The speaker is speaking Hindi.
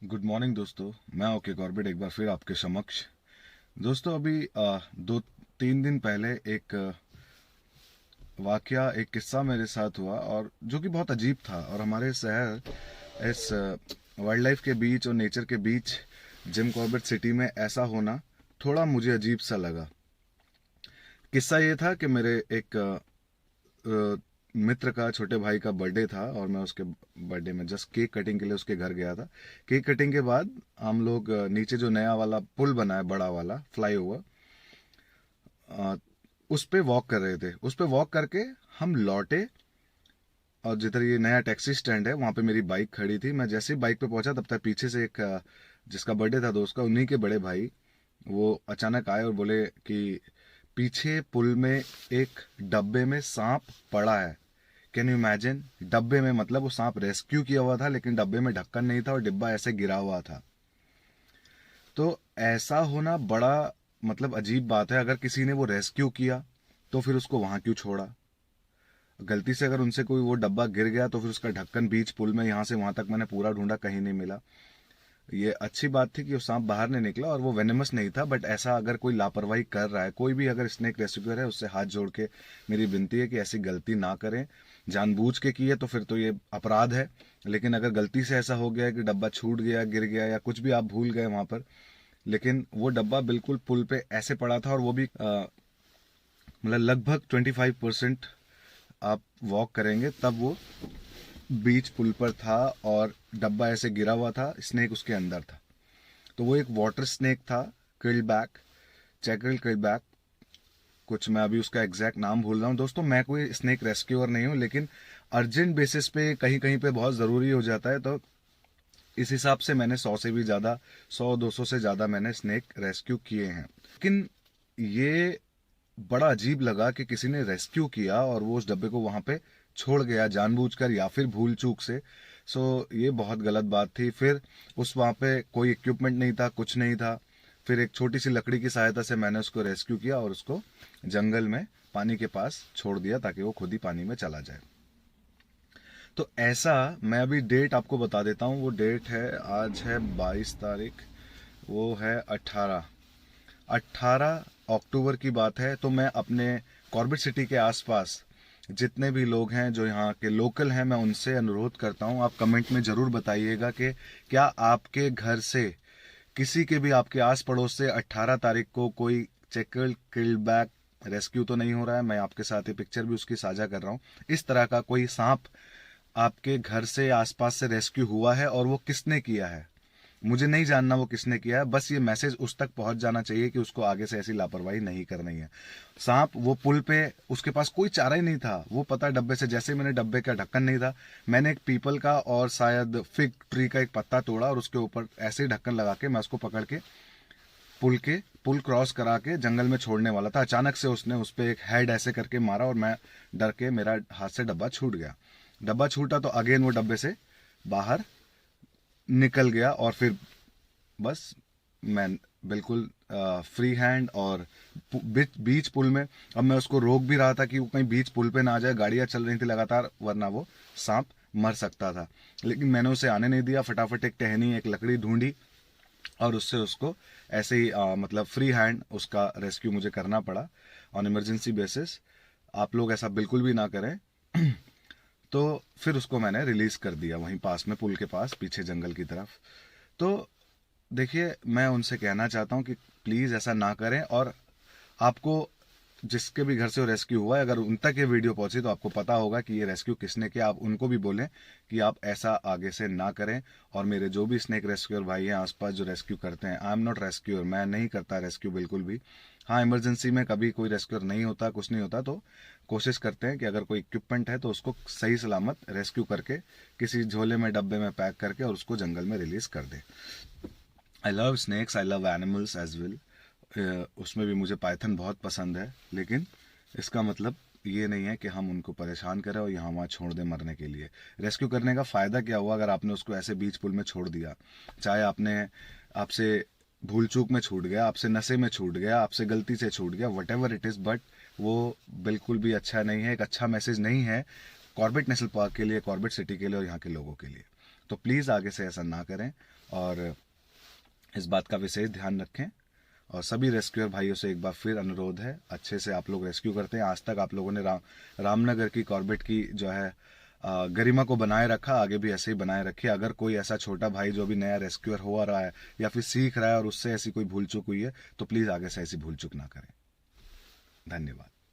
गुड मॉर्निंग दोस्तों। मैं ओके कॉर्बेट एक बार फिर आपके समक्ष। दोस्तों अभी 2-3 दिन पहले एक वाकया, एक किस्सा मेरे साथ हुआ और जो कि बहुत अजीब था। और हमारे शहर, इस वाइल्ड लाइफ के बीच और नेचर के बीच जिम कॉर्बेट सिटी में ऐसा होना थोड़ा मुझे अजीब सा लगा। किस्सा ये था कि मेरे एक अ, मित्र का, छोटे भाई का बर्थडे था और मैं उसके बर्थडे में जस्ट केक कटिंग के लिए उसके घर गया था। केक कटिंग के बाद हम लोग नीचे जो नया वाला पुल बना है, बड़ा वाला फ्लाईओवर, उस पे वॉक कर रहे थे। उस पे वॉक करके हम लौटे और जिधर ये नया टैक्सी स्टैंड है वहां पे मेरी बाइक खड़ी थी। मैं जैसे ही बाइक पे पहुंचा तब तक पीछे से एक जिसका बर्थडे था दोस्त का, उन्हीं के बड़े भाई वो अचानक आए और बोले कि पीछे पुल में एक डब्बे में सांप पड़ा है। Can you imagine? डब्बे में, मतलब वो सांप रेस्क्यू किया हुआ था लेकिन डब्बे में ढक्कन नहीं था और डिब्बा ऐसे गिरा हुआ था। तो ऐसा होना बड़ा, मतलब अजीब बात है। अगर किसी ने वो रेस्क्यू किया तो फिर उसको वहां क्यों छोड़ा? गलती से अगर उनसे कोई वो डब्बा गिर गया तो फिर उसका ढक्कन बीच पुल में, यहाँ से वहां तक मैंने पूरा ढूंढा, कहीं नहीं मिला। ये अच्छी बात थी कि वो सांप बाहर नहीं निकला और वो वेनेमस नहीं था। बट ऐसा अगर कोई लापरवाही कर रहा है, कोई भी अगर स्नेक रेस्क्यूअर है, उससे हाथ जोड़ के मेरी विनती है कि ऐसी गलती ना करें। जानबूझ के की है तो फिर तो ये अपराध है। लेकिन अगर गलती से ऐसा हो गया है कि डब्बा छूट गया, गिर गया या कुछ भी आप भूल गए वहां पर, लेकिन वो डब्बा बिल्कुल पुल पे ऐसे पड़ा था और वो भी मतलब लगभग 25% आप वॉक करेंगे तब वो बीच पुल पर था और डब्बा ऐसे गिरा हुआ था, स्नेक उसके अंदर था। तो वो एक वाटर स्नेक था, क्रिलबैक, चैक्रल क्रिलबैक। कुछ, मैं अभी उसका एग्जैक्ट नाम भूल रहा हूँ। दोस्तों मैं कोई स्नेक रेस्क्यूअर नहीं हूँ, लेकिन अर्जेंट बेसिस पे कहीं कहीं पे बहुत ज़रूरी हो जाता है, तो इस हिसाब से मैंने 100 से भी ज़्यादा, 100-200 से ज़्यादा मैंने स्नेक रेस्क्यू किए हैं। लेकिन ये बड़ा अजीब लगा कि किसी ने रेस्क्यू किया और वो उस डब्बे को वहां पे छोड़ गया जानबूझकर या फिर भूल चूक से। सो ये बहुत गलत बात थी। फिर उस वहां पे कोई इक्विपमेंट नहीं था, कुछ नहीं था। फिर एक छोटी सी लकड़ी की सहायता से मैंने उसको रेस्क्यू किया और उसको जंगल में पानी के पास छोड़ दिया ताकि वो खुद ही पानी में चला जाए। तो ऐसा, मैं अभी डेट आपको बता देता हूँ। वो डेट है, आज है 22 तारीख, वो है 18 अक्टूबर की बात है। तो मैं अपने कॉर्बेट सिटी के आसपास जितने भी लोग हैं जो यहाँ के लोकल हैं, मैं उनसे अनुरोध करता हूँ, आप कमेंट में ज़रूर बताइएगा कि क्या आपके घर से, किसी के भी आपके आस पड़ोस से 18 तारीख को कोई चेकर्ड किल्डबैक रेस्क्यू तो नहीं हो रहा है। मैं आपके साथ ये पिक्चर भी उसकी साझा कर रहा हूँ। इस तरह का कोई सांप आपके घर से आसपास से रेस्क्यू हुआ है और वो किसने किया है? मुझे नहीं जानना वो किसने किया है, बस ये मैसेज उस तक पहुंच जाना चाहिए कि उसको आगे से ऐसी लापरवाही नहीं करनी है। सांप वो पुल पे, उसके पास कोई चारा ही नहीं था। वो पता डब्बे से, जैसे मैंने डब्बे का ढक्कन नहीं था, मैंने एक पीपल का और शायद फिग ट्री का एक पत्ता तोड़ा और उसके ऊपर ऐसे ही ढक्कन लगा के मैं उसको पकड़ के पुल क्रॉस करा के जंगल में छोड़ने वाला था। अचानक से उसने उस पर एक हेड ऐसे करके मारा और मैं डर के, मेरा हाथ से डब्बा छूट गया। डब्बा छूटा तो अगेन वो डब्बे से बाहर निकल गया और फिर बस मैं बिल्कुल फ्री हैंड और बीच पुल में। अब मैं उसको रोक भी रहा था कि वो कहीं बीच पुल पे ना आ जाए, गाड़ियां चल रही थी लगातार, वरना वो सांप मर सकता था। लेकिन मैंने उसे आने नहीं दिया। फटाफट एक टहनी, एक लकड़ी ढूंढी और उससे उसको ऐसे ही मतलब फ्री हैंड उसका रेस्क्यू मुझे करना पड़ा ऑन इमरजेंसी बेसिस। आप लोग ऐसा बिल्कुल भी ना करें। तो फिर उसको मैंने रिलीज कर दिया वहीं पास में, पुल के पास पीछे जंगल की तरफ। तो देखिए, मैं उनसे कहना चाहता हूँ कि प्लीज़ ऐसा ना करें। और आपको, जिसके भी घर से वो रेस्क्यू हुआ है, अगर उन तक ये वीडियो पहुंची तो आपको पता होगा कि ये रेस्क्यू किसने किया। आप उनको भी बोलें कि आप ऐसा आगे से ना करें। और मेरे जो भी स्नेक रेस्क्यूअर भाई हैं आसपास जो रेस्क्यू करते हैं, आई एम नॉट रेस्क्यूअर, मैं नहीं करता रेस्क्यू बिल्कुल भी। हाँ, इमरजेंसी में कभी कोई रेस्क्यूअर नहीं होता, कुछ नहीं होता, तो कोशिश करते हैं कि अगर कोई इक्विपमेंट है तो उसको सही सलामत रेस्क्यू करके किसी झोले में, डब्बे में पैक करके और उसको जंगल में रिलीज कर दे। I love snakes, I love animals as well. उसमें भी मुझे पाइथन बहुत पसंद है। लेकिन इसका मतलब ये नहीं है कि हम उनको परेशान करें और यहाँ वहाँ छोड़ दें मरने के लिए। रेस्क्यू करने का फ़ायदा क्या हुआ अगर आपने उसको ऐसे बीच पुल में छोड़ दिया? चाहे आपने, आपसे भूल चूक में छूट गया, आपसे नशे में छूट गया, आपसे गलती से छूट गया, what ever it is, but वो बिल्कुल भी अच्छा नहीं है, एक अच्छा मैसेज नहीं है कॉर्बेट नेशनल पार्क के लिए, कॉर्बेट सिटी के लिए और यहाँ के लोगों के लिए। तो प्लीज़ आगे से ऐसा ना करें और इस बात का विशेष ध्यान रखें। और सभी रेस्क्यूअर भाइयों से एक बार फिर अनुरोध है, अच्छे से आप लोग रेस्क्यू करते हैं। आज तक आप लोगों ने रामनगर की कॉर्बेट की जो है गरिमा को बनाए रखा, आगे भी ऐसे ही बनाए रखिए। अगर कोई ऐसा छोटा भाई जो भी नया रेस्क्यूअर हो रहा है या फिर सीख रहा है और उससे ऐसी कोई भूल चूक हुई है तो प्लीज़ आगे से ऐसी भूल चूक ना करें। धन्यवाद।